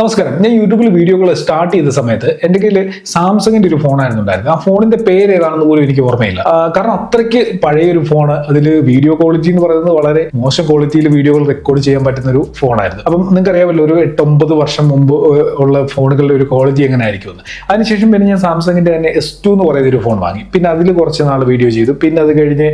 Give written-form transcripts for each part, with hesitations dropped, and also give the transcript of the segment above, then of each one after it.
നമസ്കാരം. ഞാൻ യൂട്യൂബിൽ വീഡിയോകൾ സ്റ്റാർട്ട് ചെയ്ത സമയത്ത് എൻ്റെ കയ്യിൽ സാംസങ്ങിന്റെ ഒരു ഫോണായിരുന്നു ഉണ്ടായിരുന്നത്. ആ ഫോണിന്റെ പേര് ഏതാണെന്ന് പോലും എനിക്ക് ഓർമ്മയില്ല. കാരണം അത്രയ്ക്ക് പഴയൊരു ഫോണ്. അതിൽ വീഡിയോ ക്വാളിറ്റി എന്ന് പറയുന്നത് വളരെ മോശം ക്വാളിറ്റിയിൽ വീഡിയോകൾ റെക്കോർഡ് ചെയ്യാൻ പറ്റുന്ന ഒരു ഫോണായിരുന്നു. അപ്പം നിങ്ങൾക്ക് അറിയാമല്ലോ, ഒരു 8-9 വർഷം മുമ്പ് ഉള്ള ഫോണുകളുടെ ഒരു ക്വാളിറ്റി എങ്ങനെ ആയിരിക്കും. അതിനുശേഷം പിന്നെ ഞാൻ സാംസങ്ങിന്റെ തന്നെ S2 എന്ന് പറയുന്ന ഒരു ഫോൺ വാങ്ങി. പിന്നെ അതിൽ കുറച്ച് നാൾ വീഡിയോ ചെയ്തു. പിന്നെ അത് കഴിഞ്ഞ്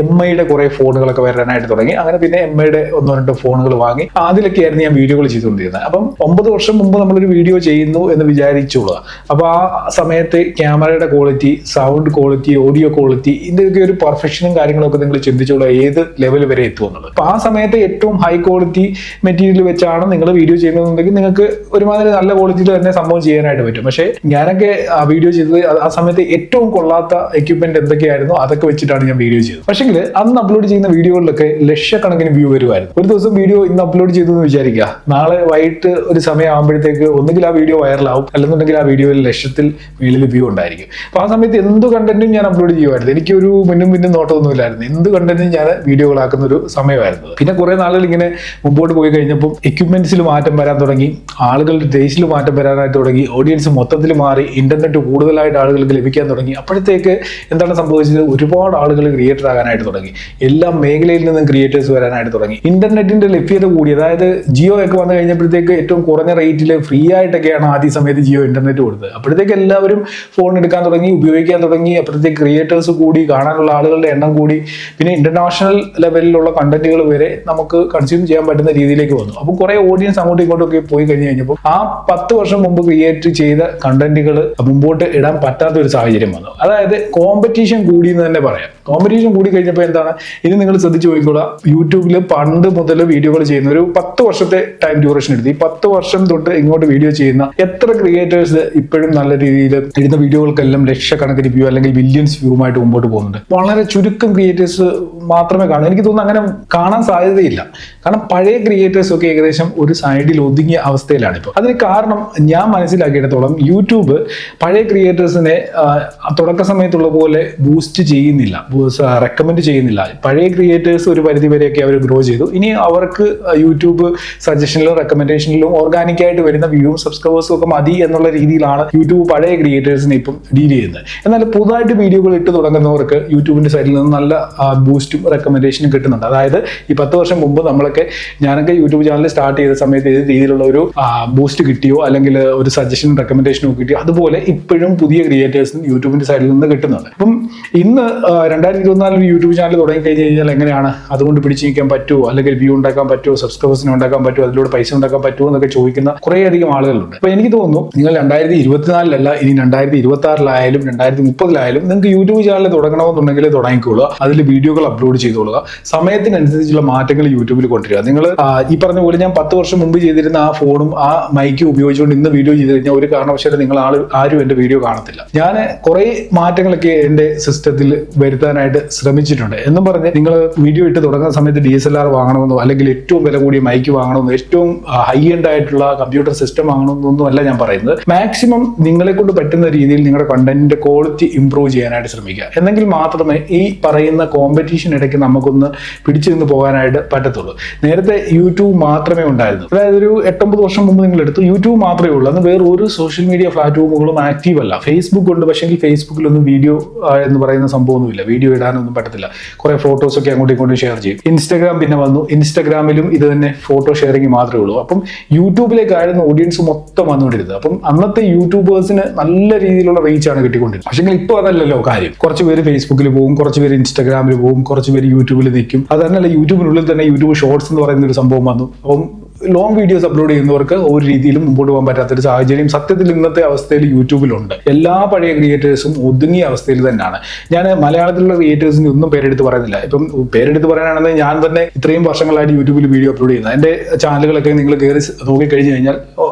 MIയുടെ കുറെ ഫോണുകളൊക്കെ വരാനായിട്ട് തുടങ്ങി. അങ്ങനെ പിന്നെ MIയുടെ 1-2 ഫോണുകൾ വാങ്ങി. അതിലൊക്കെയായിരുന്നു ഞാൻ വീഡിയോകൾ ചെയ്തുകൊണ്ടിരുന്നത്. അപ്പം 9 വർഷം മുമ്പ് നമ്മളൊരു വീഡിയോ ചെയ്യുന്നു എന്ന് വിചാരിച്ചോളുക. അപ്പൊ ആ സമയത്ത് ക്യാമറയുടെ quality, sound quality, audio quality, ഇതിന്റെയൊക്കെ ഒരു പെർഫെക്ഷനും കാര്യങ്ങളൊക്കെ നിങ്ങൾ ചിന്തിച്ചോളുക ഏത് ലെവൽ വരെ എത്തുമെന്നുള്ളത്. അപ്പൊ ആ സമയത്ത് ഏറ്റവും ഹൈ ക്വാളിറ്റി മെറ്റീരിയൽ വെച്ചാണ് നിങ്ങൾ വീഡിയോ ചെയ്യുന്നതെന്നുണ്ടെങ്കിൽ നിങ്ങൾക്ക് ഒരുമാതിരി നല്ല ക്വാളിറ്റിയിൽ തന്നെ സംഭവം ചെയ്യാനായിട്ട് പറ്റും. പക്ഷേ ഞാനൊക്കെ ആ വീഡിയോ ചെയ്തത് ആ സമയത്ത് ഏറ്റവും കൊള്ളാത്ത എക്യുപ്മെന്റ് എന്തൊക്കെയായിരുന്നു അതൊക്കെ വെച്ചിട്ടാണ് ഞാൻ വീഡിയോ ചെയ്തത്. പക്ഷെങ്കിൽ അന്ന് അപ്ലോഡ് ചെയ്യുന്ന വീഡിയോകളിലൊക്കെ ലക്ഷക്കണക്കിന് വ്യൂ വരുമായിരുന്നു. ഒരു ദിവസം വീഡിയോ ഇന്ന് അപ്ലോഡ് ചെയ്തു എന്ന് വിചാരിക്കുക, നാളെ വൈകിട്ട് ഒരു സമയം ആകുമ്പോഴത്തേക്ക് ഒന്നുകിൽ ആ വീഡിയോ വൈറലാവും, അല്ലെന്നുണ്ടെങ്കിൽ ആ വീഡിയോയിൽ ലക്ഷത്തിൽ മേളിൽ വ്യൂ ഉണ്ടായിരിക്കും. അപ്പൊ ആ സമയത്ത് എന്ത് കണ്ടന്റും ഞാൻ അപ്ലോഡ് ചെയ്യുമായിരുന്നു. എനിക്കൊരു മുന്നും നോട്ടമൊന്നുമില്ലായിരുന്നു. എന്ത് കണ്ടന്റും ഞാൻ വീഡിയോകളാക്കുന്ന ഒരു സമയമായിരുന്നു. പിന്നെ കുറെ നാളുകൾ ഇങ്ങനെ മുമ്പോട്ട് പോയി കഴിഞ്ഞപ്പോൾ എക്യുപ്മെന്റ്സിൽ മാറ്റം വരാൻ തുടങ്ങി, ആളുകളുടെ ടേസ്റ്റിൽ മാറ്റം വരാനായിട്ട് തുടങ്ങി, ഓഡിയൻസ് മൊത്തത്തിൽ മാറി, ഇന്റർനെറ്റ് കൂടുതലായിട്ട് ആളുകൾക്ക് ലഭിക്കാൻ തുടങ്ങി. അപ്പോഴത്തേക്ക് എന്താണ് സംഭവിച്ചത്? ഒരുപാട് ആളുകൾ ക്രിയേറ്റർ ആകാനായിട്ട് തുടങ്ങി. എല്ലാ മേഖലയിൽ നിന്നും ക്രിയേറ്റേഴ്സ് വരാനായിട്ട് തുടങ്ങി. ഇന്റർനെറ്റിന്റെ ലഭ്യത കൂടി, അതായത് ജിയോ ഒക്കെ വന്നു കഴിഞ്ഞപ്പോഴത്തേക്ക് ഏറ്റവും കുറഞ്ഞ റേറ്റിൽ ഫ്രീ ആയിട്ടൊക്കെയാണ് ആദ്യ സമയത്ത് ജിയോ ഇന്റർനെറ്റ് കൊടുത്തത്. അപ്പോഴത്തേക്ക് എല്ലാവരും ഫോൺ എടുക്കാൻ തുടങ്ങി, ഉപയോഗിക്കാൻ തുടങ്ങി. അപ്പോഴത്തേക്ക് ക്രിയേറ്റേഴ്സ് കൂടി, കാണാനുള്ള ആളുകളുടെ എണ്ണം കൂടി. പിന്നെ ഇന്റർനാഷണൽ ലെവലിലുള്ള കണ്ടന്റുകൾ വരെ നമുക്ക് കൺസ്യൂം ചെയ്യാൻ പറ്റുന്ന രീതിയിലേക്ക് വന്നു. അപ്പോൾ കുറെ ഓഡിയൻസ് അങ്ങോട്ടും ഇങ്ങോട്ടും ഒക്കെ പോയി കഴിഞ്ഞ് കഴിഞ്ഞപ്പോൾ ആ 10 വർഷം മുമ്പ് ക്രിയേറ്റ് ചെയ്ത കണ്ടന്റുകൾ മുമ്പോട്ട് ഇടാൻ പറ്റാത്ത ഒരു സാഹചര്യം വന്നു. അതായത് കോമ്പറ്റീഷൻ കൂടി എന്ന് തന്നെ പറയാം. കോമ്പറ്റീഷൻ കൂടി കഴിഞ്ഞപ്പോൾ എന്താണ്, ഇനി നിങ്ങൾ ശ്രദ്ധിച്ചു പോയിക്കോളാം, യൂട്യൂബിൽ പണ്ട് മുതൽ വീഡിയോകൾ ചെയ്യുന്ന ഒരു 10 വർഷത്തെ ടൈം ഡ്യൂറേഷൻ എടുത്ത് ഈ 10 വർഷം തൊട്ട് ഇങ്ങോട്ട് വീഡിയോ ചെയ്യുന്ന എത്ര ക്രിയേറ്റേഴ്സ് ഇപ്പോഴും നല്ല രീതിയിൽ ഇടുന്ന വീഡിയോകൾക്കെല്ലാം ലക്ഷക്കണക്കിന് വ്യൂ അല്ലെങ്കിൽ ബില്യൺസ് വ്യൂമായിട്ട് മുമ്പോട്ട് പോകുന്നുണ്ട്. വളരെ ചുരുക്കം ക്രിയേറ്റേഴ്സ് മാത്രമേ കാണൂ. എനിക്ക് തോന്നുന്നു അങ്ങനെ കാണാൻ സാധ്യതയില്ല. കാരണം പഴയ ക്രിയേറ്റേഴ്സ് ഒക്കെ ഏകദേശം ഒരു സൈഡിൽ ഒതുങ്ങിയ അവസ്ഥയിലാണ് ഇപ്പോൾ. അതിന് കാരണം ഞാൻ മനസ്സിലാക്കിയിടത്തോളം യൂട്യൂബ് പഴയ ക്രിയേറ്റേഴ്സിനെ തുടക്ക സമയത്തുള്ള പോലെ ബൂസ്റ്റ് ചെയ്യുന്നില്ല, റെക്കമെൻഡ് ചെയ്യുന്നില്ല. പഴയ ക്രിയേറ്റേഴ്സ് ഒരു പരിധി വരെയൊക്കെ അവർ ഗ്രോ ചെയ്തു. ഇനി അവർക്ക് യൂട്യൂബ് സജഷനിലും റെക്കമെൻഡേഷനിലും ഓർഗാനിക്കായിട്ട് വരുന്ന വ്യൂവും സബ്സ്ക്രൈബേഴ്സും ഒക്കെ മതി എന്നുള്ള രീതിയിലാണ് യൂട്യൂബ് പഴയ ക്രിയേറ്റേഴ്സിനെ ഇപ്പം ഡീൽ ചെയ്യുന്നത്. എന്നാൽ പുതുതായിട്ട് വീഡിയോകൾ ഇട്ട് തുടങ്ങുന്നവർക്ക് യൂട്യൂബിന്റെ സൈഡിൽ നിന്ന് നല്ല ബൂസ്റ്റും റെക്കമെൻഡേഷനും കിട്ടുന്നുണ്ട്. അതായത് ഈ 10 വർഷം മുമ്പ് ഞാനൊക്കെ യൂട്യൂബ് ചാനൽ സ്റ്റാർട്ട് ചെയ്ത സമയത്ത് ഏത് രീതിയിലുള്ള ഒരു ബൂസ്റ്റ് കിട്ടിയോ അല്ലെങ്കിൽ ഒരു സജഷനും റെക്കമെൻഡേഷനും കിട്ടിയോ അതുപോലെ ഇപ്പോഴും പുതിയ ക്രിയേറ്റേഴ്സിന് യൂട്യൂബിന്റെ സൈഡിൽ നിന്ന് കിട്ടുന്നുണ്ട്. അപ്പം ഇന്ന് 2024 യൂട്യൂബ് ചാനൽ തുടങ്ങി കഴിഞ്ഞ് കഴിഞ്ഞാൽ എങ്ങനെയാണ് അതുകൊണ്ട് പിടിച്ചു നിൽക്കാൻ പറ്റുമോ, അല്ലെങ്കിൽ വ്യൂ ഉണ്ടാക്കാൻ പറ്റുമോ, സബ്സ്ക്രൈബേഴ്സിനെ ഉണ്ടാക്കാൻ പറ്റുമോ, അതിലൂടെ പൈസ ഉണ്ടാക്കാൻ പറ്റുമോ എന്നൊക്കെ ചോദിക്കുന്ന കുറേയധികം ആളുകളുണ്ട്. അപ്പൊ എനിക്ക് തോന്നുന്നു നിങ്ങൾ 2024 ഇനി 2026 2030 നിങ്ങൾക്ക് യൂട്യൂബ് ചാനൽ തുടങ്ങണമെന്നുണ്ടെങ്കിൽ തുടങ്ങിക്കൊള്ളുക. അതിൽ വീഡിയോകൾ അപ്ലോഡ് ചെയ്തോളുക. സമയത്തിനനുസരിച്ചുള്ള മാറ്റങ്ങൾ യൂട്യൂബിൽ കൊണ്ടുവരിക. നിങ്ങൾ ഈ പറഞ്ഞ പോലെ ഞാൻ 10 വർഷം മുമ്പ് ചെയ്തിരുന്ന ആ ഫോണും ആ മൈക്കും ഉപയോഗിച്ചുകൊണ്ട് ഇന്ന് വീഡിയോ ചെയ്ത് കഴിഞ്ഞാൽ ഒരു കാരണവശാലും നിങ്ങൾ ആരും എന്റെ വീഡിയോ കാണത്തില്ല. ഞാൻ കുറെ മാറ്റങ്ങളൊക്കെ എന്റെ സിസ്റ്റത്തിൽ വരുത്താനായിട്ട് ശ്രമിച്ചിട്ടുണ്ട്. എന്നും പറഞ്ഞ് നിങ്ങൾ വീഡിയോ ഇട്ട് തുടങ്ങുന്ന സമയത്ത് DSLR വാങ്ങണമെന്നോ അല്ലെങ്കിൽ ഏറ്റവും വില കൂടിയ മൈക്ക് വാങ്ങണമെന്നോ ഏറ്റവും ഹൈ എൻഡ് ആയിട്ടുള്ള കമ്പ്യൂട്ടർ സിസ്റ്റം വാങ്ങണമെന്നൊന്നും അല്ല ഞാൻ പറയുന്നത്. മാക്സിമം നിങ്ങളെ കൊണ്ട് പറ്റുന്ന രീതിയിൽ നിങ്ങളുടെ കണ്ടന്റിന്റെ ക്വാളിറ്റി ഇംപ്രൂവ് ചെയ്യാനായിട്ട് ശ്രമിക്കുക. എന്നെങ്കിൽ മാത്രമേ ഈ പറയുന്ന കോമ്പറ്റീഷൻ ഇടയ്ക്ക് നമുക്കൊന്ന് പിടിച്ചു നിന്ന് പോകാനായിട്ട് പറ്റത്തുള്ളൂ. നേരത്തെ യൂട്യൂബ് മാത്രമേ ഉണ്ടായിരുന്നു. അതായത് ഒരു 8-9 വർഷം മുമ്പ് നിങ്ങൾ എടുത്തു യൂട്യൂബ് മാത്രമേ ഉള്ളൂ. അന്ന് വേറെ ഒരു സോഷ്യൽ മീഡിയ പ്ലാറ്റ്ഫോമുകളും ആക്റ്റീവ് അല്ല. ഫേസ്ബുക്ക് ഉണ്ട്, പക്ഷേ ഫേസ്ബുക്കിലൊന്നും വീഡിയോ എന്ന് പറയുന്ന സംഭവമൊന്നുമില്ല. വീഡിയോ ഇടാനൊന്നും പറ്റത്തില്ല. കുറെ ഫോട്ടോസ് ഒക്കെ അങ്ങോട്ടും ഇങ്ങോട്ടും ഷെയർ ചെയ്യും. ഇൻസ്റ്റാഗ്രാം പിന്നെ വന്നു. ഇൻസ്റ്റാഗ്രാമിലും ഇത് തന്നെ ഫോട്ടോ ഷെയറിങ് മാത്രമേ ഉള്ളൂ. അപ്പം യൂട്യൂബിലേക്കായിരുന്നു ഓഡിയൻസ് മൊത്തം വന്നുകൊണ്ടിരുന്നത്. അപ്പം അന്നത്തെ യൂട്യൂബേഴ്സിന് നല്ല രീതിയിലുള്ള റീച്ചാണ് കിട്ടിക്കൊണ്ടിരുന്നത്. പക്ഷേ ഇപ്പോൾ അതല്ലല്ലോ കാര്യം. കുറച്ച് പേര് ഫേസ്ബുക്കിൽ പോകും, കുറച്ച് പേര് ഇൻസ്റ്റാഗ്രാമിൽ പോകും, കുറച്ച് പേര് യൂട്യൂബിൽ നിൽക്കും. അത് തന്നെയല്ല, യൂട്യൂബിനുള്ളിൽ തന്നെ യൂട്യൂബ് ഷോർട്സ് എന്ന് പറയുന്ന ഒരു സംഭവം വന്നു. അപ്പം ലോങ് വീഡിയോസ് അപ്ലോഡ് ചെയ്യുന്നവർക്ക് ഒരു രീതിയിലും മുമ്പോട്ട് പോകാൻ പറ്റാത്തൊരു സാഹചര്യം സത്യത്തിൽ ഇന്നത്തെ അവസ്ഥയിൽ യൂട്യൂബിലുണ്ട്. എല്ലാ പഴയ ക്രിയേറ്റേഴ്സും ഒതുങ്ങിയ അവസ്ഥയിൽ തന്നെയാണ്. ഞാൻ മലയാളത്തിലുള്ള ക്രിയേറ്റേഴ്സിന് ഒന്നും പേരെടുത്ത് പറയുന്നില്ല. ഇപ്പം പേരെടുത്ത് പറയാനാണെങ്കിൽ ഞാൻ തന്നെ ഇത്രയും വർഷങ്ങളായിട്ട് യൂട്യൂബിൽ വീഡിയോ അപ്ലോഡ് ചെയ്യുന്നത്. എൻ്റെ ചാനലുകളൊക്കെ നിങ്ങൾ കയറി നോക്കിക്കഴിഞ്ഞ് കഴിഞ്ഞാൽ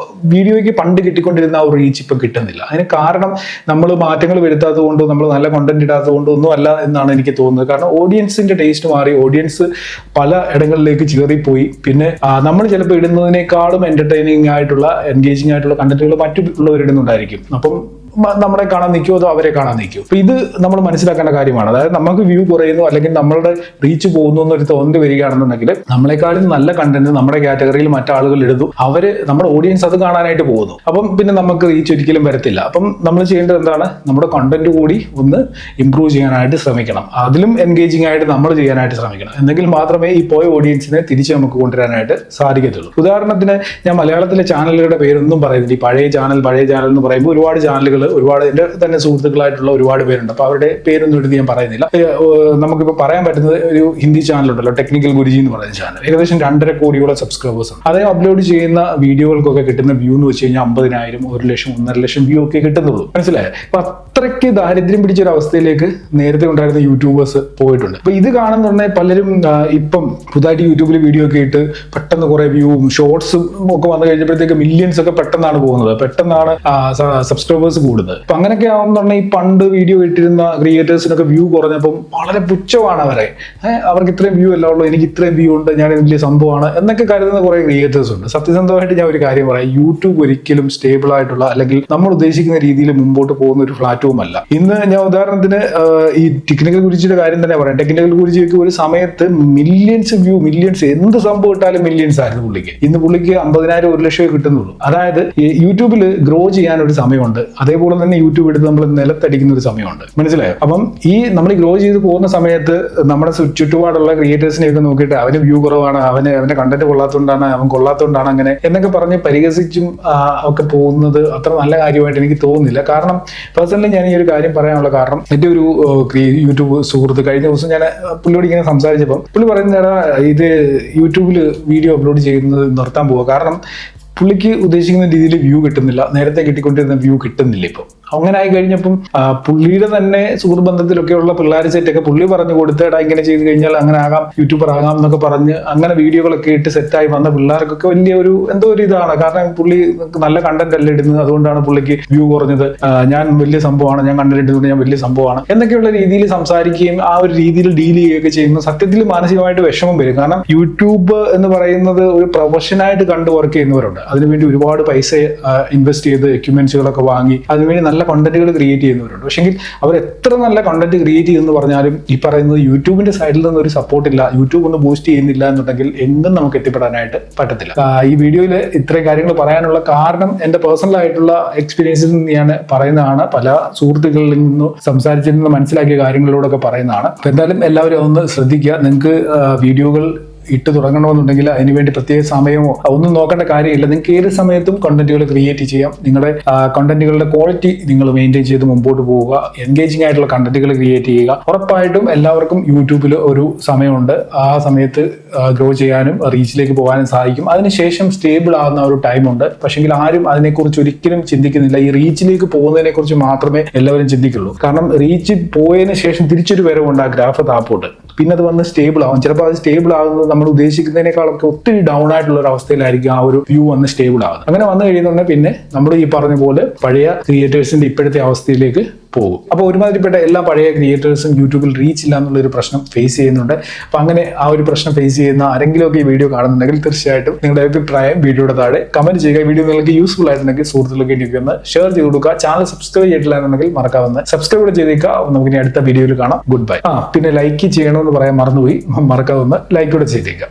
വീഡിയോയ്ക്ക് പണ്ട് കിട്ടിക്കൊണ്ടിരുന്ന ആ ഒരു റീച്ച് ഇപ്പം കിട്ടുന്നില്ല. അതിന് കാരണം നമ്മൾ മാറ്റങ്ങൾ വരുത്താത്തത് കൊണ്ടോ നമ്മൾ നല്ല കണ്ടന്റ് ഇടാത്തത് കൊണ്ടോ ഒന്നും അല്ല എന്നാണ് എനിക്ക് തോന്നുന്നത്. കാരണം ഓഡിയൻസിന്റെ ടേസ്റ്റ് മാറി, ഓഡിയൻസ് പല ഇടങ്ങളിലേക്ക് ചേറിപ്പോയി. പിന്നെ നമ്മൾ ചിലപ്പോൾ ഇടുന്നതിനേക്കാളും എന്റർടൈനിങ് ആയിട്ടുള്ള എൻഗേജിങ് ആയിട്ടുള്ള കണ്ടന്റുകൾ മറ്റുള്ളവരിടുന്നുണ്ടായിരിക്കും. അപ്പം നമ്മളെ കാണാൻ നിൽക്കുമോ അതോ അവരെ കാണാൻ നിൽക്കുമോ? അപ്പൊ ഇത് നമ്മൾ മനസ്സിലാക്കേണ്ട കാര്യമാണ്. അതായത് നമുക്ക് വ്യൂ കുറയുന്നു അല്ലെങ്കിൽ നമ്മളുടെ റീച്ച് പോകുന്നു എന്നൊരു തോന്നൽ വരികയാണെന്നുണ്ടെങ്കിൽ നമ്മളെക്കാളും നല്ല കണ്ടന്റ് നമ്മുടെ കാറ്റഗറിയിൽ മറ്റാളുകൾ ഇടുന്നു, അവര് നമ്മുടെ ഓഡിയൻസ് അത് കാണാനായിട്ട് പോകുന്നു. അപ്പം പിന്നെ നമുക്ക് റീച്ച് ഒരിക്കലും വരത്തില്ല. അപ്പം നമ്മൾ ചെയ്യേണ്ടത് എന്താണ്? നമ്മുടെ കണ്ടന്റ് കൂടി ഒന്ന് ഇംപ്രൂവ് ചെയ്യാനായിട്ട് ശ്രമിക്കണം. അതിലും എൻഗേജിംഗ് ആയിട്ട് നമ്മൾ ചെയ്യാനായിട്ട് ശ്രമിക്കണം. എന്നെങ്കിൽ മാത്രമേ ഈ പോയ ഓഡിയൻസിനെ തിരിച്ച് നമുക്ക് കൊണ്ടുവരാനായിട്ട് സാധിക്കത്തുള്ളൂ. ഉദാഹരണത്തിന് ഞാൻ മലയാളത്തിലെ ചാനലുകളുടെ പേരൊന്നും പറയുന്നില്ല. ഈ പഴയ ചാനൽ എന്ന് പറയുമ്പോൾ ഒരുപാട് ചാനലുകൾ, ഒരുപാട് എൻ്റെ തന്നെ സുഹൃത്തുക്കളായിട്ടുള്ള ഒരുപാട് പേരുണ്ട്. അപ്പൊ അവരുടെ പേരൊന്നും എടുത്ത് ഞാൻ പറയുന്നില്ല. നമുക്കിപ്പോൾ പറയാൻ പറ്റുന്നത് ഒരു ഹിന്ദി ചാനലുണ്ടല്ലോ, ടെക്നിക്കൽ ഗുരുജി എന്ന് പറയുന്ന ചാനൽ, ഏകദേശം 2.5 കോടിയോളം സബ്സ്ക്രൈബേഴ്സ് ആണ്. അദ്ദേഹം അപ്ലോഡ് ചെയ്യുന്ന വീഡിയോകൾക്കൊക്കെ കിട്ടുന്ന വ്യൂ എന്ന് വെച്ച് കഴിഞ്ഞാൽ 50,000, 1,00,000, 1.5 വ്യൂ ഒക്കെ കിട്ടുന്നുള്ളൂ. മനസ്സിലായോ? അപ്പൊ അത്രയ്ക്ക് ദാരിദ്ര്യം പിടിച്ച ഒരു അവസ്ഥയിലേക്ക് നേരത്തെ ഉണ്ടായിരുന്ന യൂട്യൂബേഴ്സ് പോയിട്ടുണ്ട്. അപ്പൊ ഇത് കാണുന്നുണ്ടെങ്കിൽ പലരും ഇപ്പം പുതുതായിട്ട് യൂട്യൂബിൽ വീഡിയോ ഒക്കെ ഇട്ട് പെട്ടെന്ന് കുറെ വ്യൂവും ഷോർട്സും ഒക്കെ വന്നു കഴിഞ്ഞപ്പോഴത്തേക്ക് മില്യൺസ് ഒക്കെ പെട്ടെന്നാണ് പോകുന്നത്, പെട്ടെന്നാണ് സബ്സ്ക്രൈബേഴ്സ് കൂടുന്നത്. അപ്പൊ അങ്ങനെയൊക്കെ ആവുന്നുണ്ടെങ്കിൽ ഈ പണ്ട് വീഡിയോ ഇട്ടിരുന്ന ക്രിയേറ്റേഴ്സിനൊക്കെ വ്യൂ കുറഞ്ഞപ്പം വളരെ പുച്ഛമാണ് അവർക്ക് ഇത്രയും വ്യൂ അല്ല ഉള്ളൂ, എനിക്ക് ഇത്രയും വ്യൂ ഉണ്ട്, ഞാൻ വലിയ സംഭവമാണ് എന്നൊക്കെ കരുതുന്ന കുറെ ക്രിയേറ്റേഴ്സ് ഉണ്ട്. സത്യസന്ധമായിട്ട് ഞാൻ ഒരു കാര്യം പറയാം, യൂട്യൂബ് ഒരിക്കലും സ്റ്റേബിൾ ആയിട്ടുള്ള അല്ലെങ്കിൽ നമ്മൾ ഉദ്ദേശിക്കുന്ന രീതിയിൽ മുമ്പോട്ട് പോകുന്ന ഒരു പ്ലാറ്റ്ഫോം അല്ല. ഇന്ന് ഞാൻ ഉദാഹരണത്തിന് ഈ ടെക്നിക്കൽ ഗുരുജിയുടെ കാര്യം തന്നെ പറയാം. ടെക്നിക്കൽ ഗുരുജിക്ക് ഒരു സമയത്ത് മില്യൺസ് വ്യൂ, മില്യൺസ് എന്ത് സംഭവം ഇട്ടാലും മില്യൺസ് ആയിരുന്നു പുള്ളിക്ക്. ഇന്ന് പുള്ളിക്ക് 50,000, 1,00,000 കിട്ടുന്നുള്ളൂ. അതായത് യൂട്യൂബിൽ ഗ്രോ ചെയ്യാൻ ഒരു സമയമുണ്ട്, അതേപോലെ തന്നെ യൂട്യൂബ് എടുത്ത് നമ്മൾ നിലത്തടിക്കുന്ന ഒരു സമയമുണ്ട്. മനസ്സിലായോ? അപ്പം ഈ നമ്മൾ ഗ്രോ ചെയ്ത് പോകുന്ന സമയത്ത് നമ്മുടെ ചുറ്റുപാടുള്ള ക്രിയേറ്റേഴ്സിനെയൊക്കെ നോക്കിയിട്ട് അവന് വ്യൂ കുറവാണ്, അവന്റെ കണ്ടന്റ് കൊള്ളാത്തതുകൊണ്ടാണ്, അവൻ കൊള്ളാത്തതുകൊണ്ടാണ് അങ്ങനെ എന്നൊക്കെ പറഞ്ഞ് പരിഹസിച്ചും ഒക്കെ പോകുന്നത് അത്ര നല്ല കാര്യമായിട്ട് എനിക്ക് തോന്നുന്നില്ല. കാരണം പേഴ്സണലി ഞാൻ ഈ ഒരു കാര്യം പറയാനുള്ള കാരണം, എൻ്റെ ഒരു യൂട്യൂബ് സുഹൃത്ത് കഴിഞ്ഞ ദിവസം ഞാൻ പുള്ളിയോട് ഇങ്ങനെ സംസാരിച്ചപ്പം പുള്ളി പറയുന്നതാണ് ഇത് യൂട്യൂബിൽ വീഡിയോ അപ്ലോഡ് ചെയ്യുന്നത് നിർത്താൻ പോവുക. കാരണം പുള്ളിക്ക് ഉദ്ദേശിക്കുന്ന രീതിയിൽ വ്യൂ കിട്ടുന്നില്ല, നേരത്തെ കിട്ടിക്കൊണ്ടിരുന്ന വ്യൂ കിട്ടുന്നില്ല. ഇപ്പം അങ്ങനെ ആയി കഴിഞ്ഞപ്പം പുള്ളിയുടെ തന്നെ സുഹൃത്ത് ബന്ധത്തിലൊക്കെയുള്ള പിള്ളേർ സെറ്റൊക്കെ പുള്ളി പറഞ്ഞു കൊടുത്തേടാ ഇങ്ങനെ ചെയ്ത് കഴിഞ്ഞാൽ അങ്ങനെ ആകാം, യൂട്യൂബർ ആകാം എന്നൊക്കെ പറഞ്ഞ് അങ്ങനെ വീഡിയോകളൊക്കെ ഇട്ട് സെറ്റായി വന്ന പിള്ളേർക്കൊക്കെ വലിയ ഒരു എന്തോ ഒരു ഇതാണ്. കാരണം പുള്ളി നല്ല കണ്ടന്റ് അല്ല ഇടുന്നത്, അതുകൊണ്ടാണ് പുള്ളിക്ക് വ്യൂ കുറഞ്ഞത്, ഞാൻ വലിയ സംഭവമാണ്, ഞാൻ കണ്ടന്റ് ഇടുന്നത് ഞാൻ വലിയ സംഭവമാണ് എന്നൊക്കെയുള്ള രീതിയിൽ സംസാരിക്കുകയും ആ ഒരു രീതിയിൽ ഡീൽ ചെയ്യുകയൊക്കെ ചെയ്യുന്ന സത്യത്തിൽ മാനസികമായിട്ട് വിഷമം വരും. കാരണം യൂട്യൂബ് എന്ന് പറയുന്നത് ഒരു പ്രൊഫഷനായിട്ട് കണ്ട് വർക്ക് ചെയ്യുന്നവരുണ്ട്. അതിനുവേണ്ടി ഒരുപാട് പൈസ ഇൻവെസ്റ്റ് ചെയ്ത് എക്യുപ്മെന്റ്സുകളൊക്കെ വാങ്ങി അതിനുവേണ്ടി നല്ല കണ്ടന്റുകൾ ക്രിയേറ്റ് ചെയ്യുന്നവരുണ്ട്. പക്ഷെങ്കിൽ അവർ എത്ര നല്ല കണ്ടന്റ് ക്രിയേറ്റ് ചെയ്യുമെന്ന് പറഞ്ഞാലും ഈ പറയുന്നത് യൂട്യൂബിന്റെ സൈഡിൽ നിന്ന് ഒരു സപ്പോർട്ട് ഇല്ല, യൂട്യൂബ് ഒന്ന് ബൂസ്റ്റ് ചെയ്യുന്നില്ല എന്നുണ്ടെങ്കിൽ എങ്ങും നമുക്ക് എത്തിപ്പെടാനായിട്ട് പറ്റത്തില്ല. ഈ വീഡിയോയിൽ ഇത്രയും കാര്യങ്ങൾ പറയാനുള്ള കാരണം എൻ്റെ പേഴ്സണൽ ആയിട്ടുള്ള എക്സ്പീരിയൻസിൽ നിന്ന് ഞാൻ പറയുന്നതാണ്, പല സുഹൃത്തുക്കളിൽ നിന്നും സംസാരിച്ചിരുന്ന് മനസ്സിലാക്കിയ കാര്യങ്ങളിലൂടെയൊക്കെ പറയുന്നതാണ്. അപ്പൊ എന്തായാലും എല്ലാവരും ഒന്ന് ശ്രദ്ധിക്കുക. നിങ്ങൾക്ക് വീഡിയോകൾ ഇട്ട് തുടങ്ങണമെന്നുണ്ടെങ്കിൽ അതിനുവേണ്ടി പ്രത്യേക സമയമോ ഒന്നും നോക്കേണ്ട കാര്യമില്ല. നിങ്ങൾക്ക് ഏത് സമയത്തും കണ്ടന്റുകൾ ക്രിയേറ്റ് ചെയ്യാം. നിങ്ങളുടെ കണ്ടന്റുകളുടെ ക്വാളിറ്റി നിങ്ങൾ മെയിൻറ്റെയിൻ ചെയ്ത് മുമ്പോട്ട് പോവുക, എൻഗേജിംഗ് ആയിട്ടുള്ള കണ്ടന്റുകൾ ക്രിയേറ്റ് ചെയ്യുക. ഉറപ്പായിട്ടും എല്ലാവർക്കും യൂട്യൂബിൽ ഒരു സമയമുണ്ട്, ആ സമയത്ത് ഗ്രോ ചെയ്യാനും റീച്ചിലേക്ക് പോകാനും സാധിക്കും. അതിനുശേഷം സ്റ്റേബിൾ ആകുന്ന ഒരു ടൈമുണ്ട്. പക്ഷെങ്കിൽ ആരും അതിനെക്കുറിച്ച് ഒരിക്കലും ചിന്തിക്കുന്നില്ല. ഈ റീച്ചിലേക്ക് പോകുന്നതിനെ കുറിച്ച് മാത്രമേ എല്ലാവരും ചിന്തിക്കുള്ളൂ. കാരണം റീച്ച് പോയതിനു ശേഷം തിരിച്ചൊരു വരവുണ്ട്, ആ ഗ്രാഫ് താപ്പോട്ട്, പിന്നെ അത് വന്ന് സ്റ്റേബിൾ ആവും. ചിലപ്പോൾ അത് സ്റ്റേബിൾ ആകുന്നത് നമ്മൾ ഉദ്ദേശിക്കുന്നതിനേക്കാളൊക്കെ ഒത്തിരി ഡൗൺ ആയിട്ടുള്ള ഒരു അവസ്ഥയിലായിരിക്കും ആ ഒരു വ്യൂ വന്ന് സ്റ്റേബിൾ ആകുന്നത്. അങ്ങനെ വന്നു കഴിയുന്നുണ്ടെങ്കിൽ പിന്നെ നമ്മൾ ഈ പറഞ്ഞ പോലെ പഴയ ക്രിയേറ്റേഴ്സിന്റെ ഇപ്പോഴത്തെ അവസ്ഥയിലേക്ക് പോകും. അപ്പോൾ ഒരുമാതിരിപ്പെട്ട എല്ലാ പഴയ ക്രിയേറ്റേഴ്സും യൂട്യൂബിൽ റീച്ച് ഇല്ല എന്നുള്ളൊരു പ്രശ്നം ഫേസ് ചെയ്യുന്നുണ്ട്. അപ്പൊ അങ്ങനെ ആ ഒരു പ്രശ്നം ഫേസ് ചെയ്യുന്ന ആരെങ്കിലുമൊക്കെ ഈ വീഡിയോ കാണുന്നുണ്ടെങ്കിൽ തീർച്ചയായിട്ടും നിങ്ങളുടെ അഭിപ്രായം വീഡിയോയുടെ താഴെ കമന്റ് ചെയ്യുക. വീഡിയോ നിങ്ങൾക്ക് യൂസ്ഫുൾ ആയിട്ടുണ്ടെങ്കിൽ സുഹൃത്തുക്കളൊക്കെ ഒന്ന് ഷെയർ ചെയ്ത് കൊടുക്കുക. ചാനൽ സബ്സ്ക്രൈബ് ചെയ്തിട്ടില്ല എന്നുണ്ടെങ്കിൽ മറക്കാവുന്ന സബ്സ്ക്രൈബ് ചെയ്തേക്കുക. നമുക്ക് ഇനി അടുത്ത വീഡിയോയിൽ കാണാം. Good bye. പിന്നെ ലൈക്ക് ചെയ്യണമെന്ന് പറയാൻ മറന്നുപോയി, മറക്കാവുന്ന ലൈക്ക് കൂടെ ചെയ്തേക്കുക.